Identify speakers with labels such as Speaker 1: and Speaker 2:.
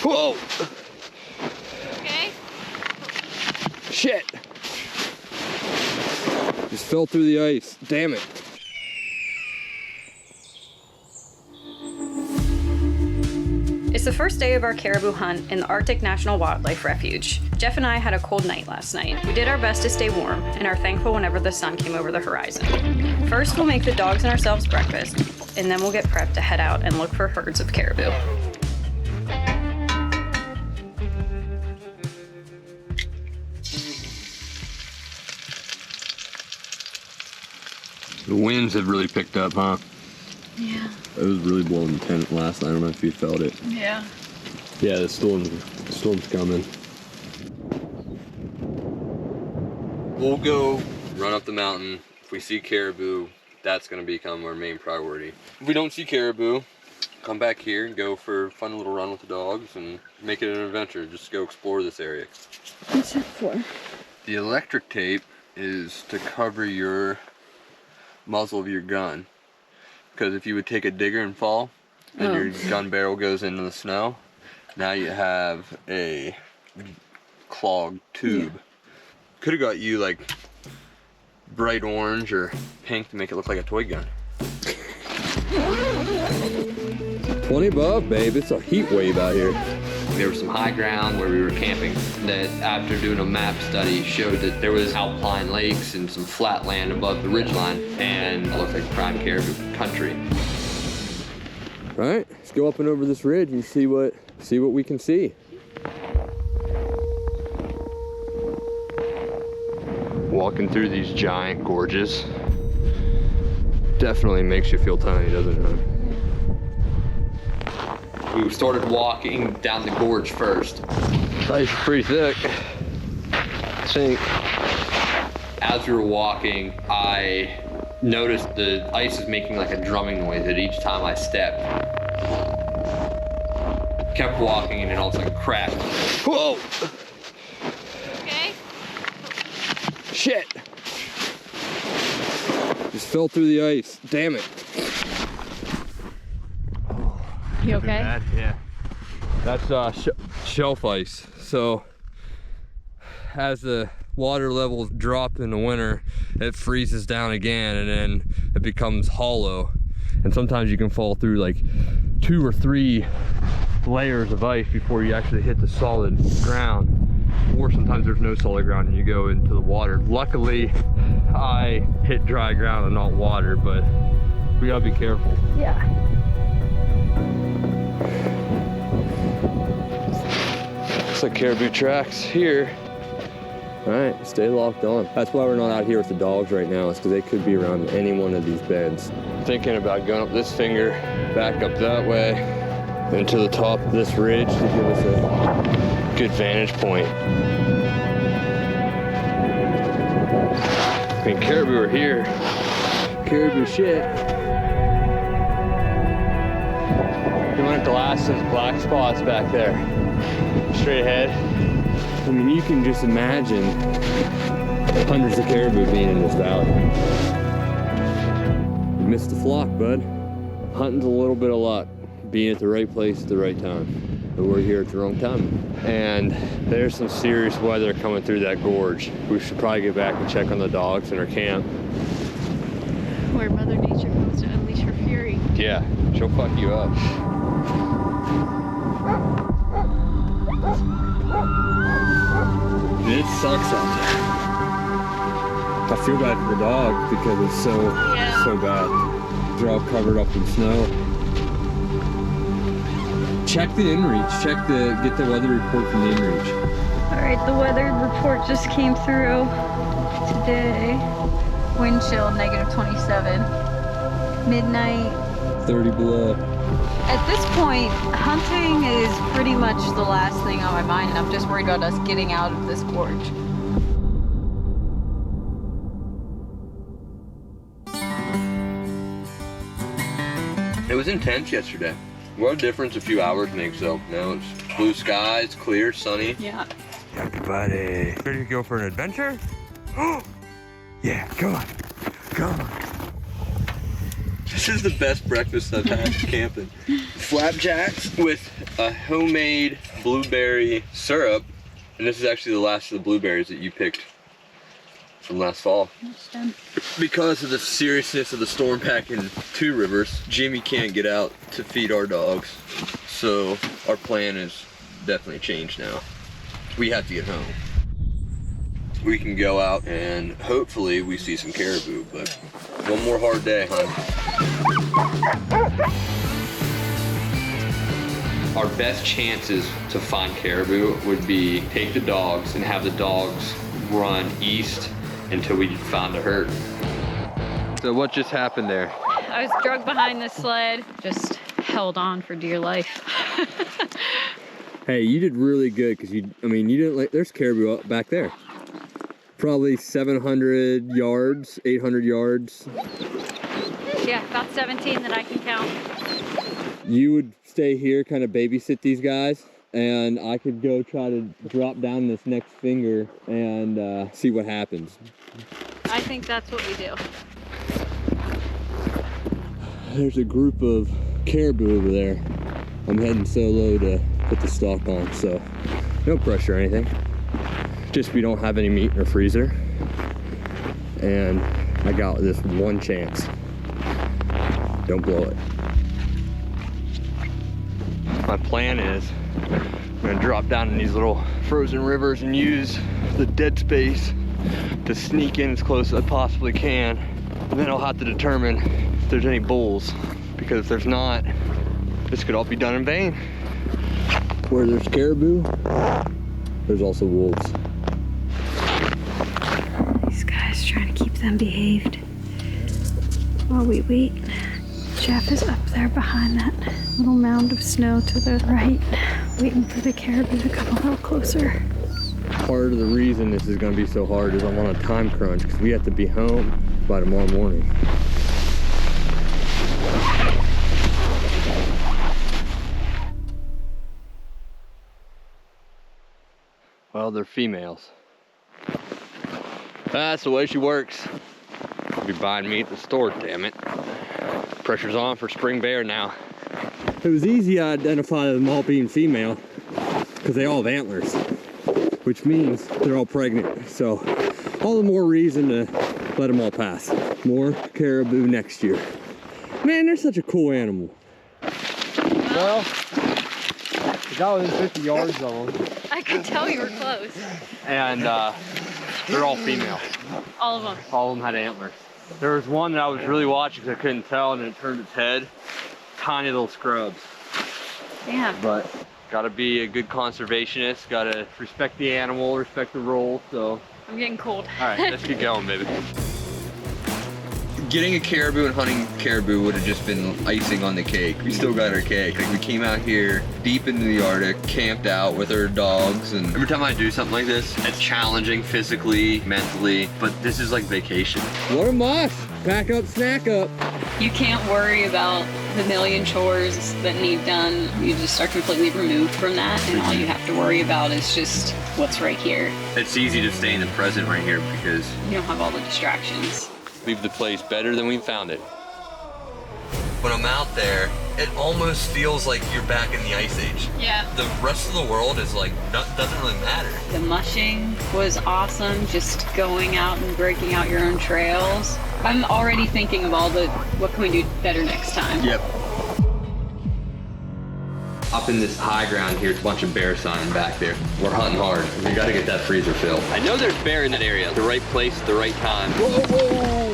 Speaker 1: Whoa!
Speaker 2: Okay?
Speaker 1: Shit! Just fell through the ice. Damn it.
Speaker 2: It's the first day of our caribou hunt in the Arctic National Wildlife Refuge. Jeff and I had a cold night last night. We did our best to stay warm and are thankful whenever the sun came over the horizon. First, we'll make the dogs and ourselves breakfast, and then we'll get prepped to head out and look for herds of caribou.
Speaker 1: The winds have really picked up, huh?
Speaker 2: Yeah.
Speaker 1: It was really blowing the tent last night. I don't know if you felt it.
Speaker 2: Yeah.
Speaker 1: Yeah, the storm's coming. We'll go run up the mountain. If we see caribou, that's gonna become our main priority. If we don't see caribou, come back here and go for a fun little run with the dogs and make it an adventure. Just go explore this area.
Speaker 2: What's that for?
Speaker 1: The electric tape is to cover your muzzle of your gun. Because if you would take a digger and fall, and your gun barrel goes into the snow, now you have a clogged tube. Yeah. Could have got you like bright orange or pink to make it look like a toy gun. 20 above, babe. It's a heat wave out here. There was some high ground where we were camping that, after doing a map study, showed that there was alpine lakes and some flat land above the ridgeline, and it looked like prime caribou country. All right, let's go up and over this ridge and see what we can see. Walking through these giant gorges definitely makes you feel tiny, doesn't it? We started walking down the gorge first. The ice is pretty thick, I think. As we were walking, I noticed the ice is making like a drumming noise at each time I stepped. Kept walking and it all like cracked. Whoa!
Speaker 2: Okay.
Speaker 1: Shit! Just fell through the ice. Damn it.
Speaker 2: You okay?
Speaker 1: Bad. Yeah. That's shelf ice. So as the water levels drop in the winter, it freezes down again and then it becomes hollow. And sometimes you can fall through like 2 or 3 layers of ice before you actually hit the solid ground. Or sometimes there's no solid ground and you go into the water. Luckily, I hit dry ground and not water, but we gotta be careful.
Speaker 2: Yeah.
Speaker 1: Looks like caribou tracks here. All right, stay locked on. That's why we're not out here with the dogs right now, is because they could be around any one of these bends. Thinking about going up this finger, back up that way, and to the top of this ridge to give us a good vantage point. I mean, caribou are here. Caribou shit. You want to glass those black spots back there. Straight ahead. I mean, you can just imagine hundreds of caribou being in this valley. You missed the flock, bud. Hunting's a little bit of luck. Being at the right place at the right time. But we're here at the wrong time. And there's some serious weather coming through that gorge. We should probably get back and check on the dogs in our camp.
Speaker 2: Where Mother Nature comes to unleash her fury.
Speaker 1: Yeah, she'll fuck you up. It sucks out there. I feel bad for the dog because it's so bad. They're all covered up in snow. Check the inReach. Get the weather report from the inReach.
Speaker 2: All right, the weather report just came through today. Wind chill -27. Midnight
Speaker 1: 30 below.
Speaker 2: At this point, hunting is pretty much the last thing on my mind, and I'm just worried about us getting out of this gorge.
Speaker 1: It was intense yesterday. What a difference a few hours makes, though. Now it's blue skies, clear, sunny.
Speaker 2: Yeah.
Speaker 1: Everybody, ready to go for an adventure? Oh, yeah, come on. Come on. Let's This is the best breakfast I've had camping. Flapjacks with a homemade blueberry syrup. And this is actually the last of the blueberries that you picked from last fall. Because of the seriousness of the storm pack in Two Rivers, Jimmy can't get out to feed our dogs. So our plan is definitely changed now. We have to get home. We can go out and hopefully we see some caribou, but one more hard day, hon. Our best chances to find caribou would be take the dogs and have the dogs run east until we found a herd. So what just happened there?
Speaker 2: I was dragged behind the sled, just held on for dear life.
Speaker 1: Hey, you did really good because you didn't like, there's caribou up back there. Probably 700 yards, 800 yards.
Speaker 2: Yeah, about 17 that I can count.
Speaker 1: You would stay here, kind of babysit these guys, and I could go try to drop down this next finger and see what happens.
Speaker 2: I think that's what we do.
Speaker 1: There's a group of caribou over there. I'm heading solo to put the stalk on, so no pressure or anything. Just we don't have any meat in our freezer, and I got this one chance. Don't blow it. My plan is I'm gonna drop down in these little frozen rivers and use the dead space to sneak in as close as I possibly can. And then I'll have to determine if there's any bulls, because if there's not, this could all be done in vain. Where there's caribou, there's also wolves.
Speaker 2: These guys trying to keep them behaved while we wait. Jeff is up there behind that little mound of snow to the right, waiting for the caribou to come a little closer.
Speaker 1: Part of the reason this is going to be so hard is I'm on a time crunch because we have to be home by tomorrow morning. Well, they're females. That's the way she works. I'll be buying meat at the store, damn it. Pressure's on for spring bear now. It was easy to identify them all being female because they all have antlers, which means they're all pregnant. So all the more reason to let them all pass. More caribou next year. Man, they're such a cool animal.
Speaker 3: Well, I got within 50 yards of them.
Speaker 2: I could tell you were close.
Speaker 1: And they're all female.
Speaker 2: All of them.
Speaker 1: All of them had antlers. There was one that I was really watching because I couldn't tell, and it turned its head. Tiny little scrubs.
Speaker 2: Damn.
Speaker 1: But gotta be a good conservationist, gotta respect the animal, respect the role, so.
Speaker 2: I'm getting cold.
Speaker 1: All right, let's get going, baby. Getting a caribou and hunting caribou would have just been icing on the cake. We still got our cake. Like, we came out here deep into the Arctic, camped out with our dogs, and every time I do something like this, it's challenging physically, mentally, but this is like vacation. What a must! Pack up, snack up.
Speaker 2: You can't worry about the million chores that need done. You just are completely removed from that, and all you have to worry about is just what's right here.
Speaker 1: It's easy to stay in the present right here because
Speaker 2: You don't have all the distractions.
Speaker 1: leave the place better than we found it. When I'm out there, it almost feels like you're back in the Ice Age.
Speaker 2: Yeah.
Speaker 1: The rest of the world is like, doesn't really matter.
Speaker 2: The mushing was awesome, just going out and breaking out your own trails. I'm already thinking of what can we do better next time.
Speaker 1: Yep. Up in this high ground here, it's a bunch of bear sign back there. We're hunting hard. We gotta get that freezer filled. I know there's bear in that area. The right place, the right time. Whoa, whoa, whoa.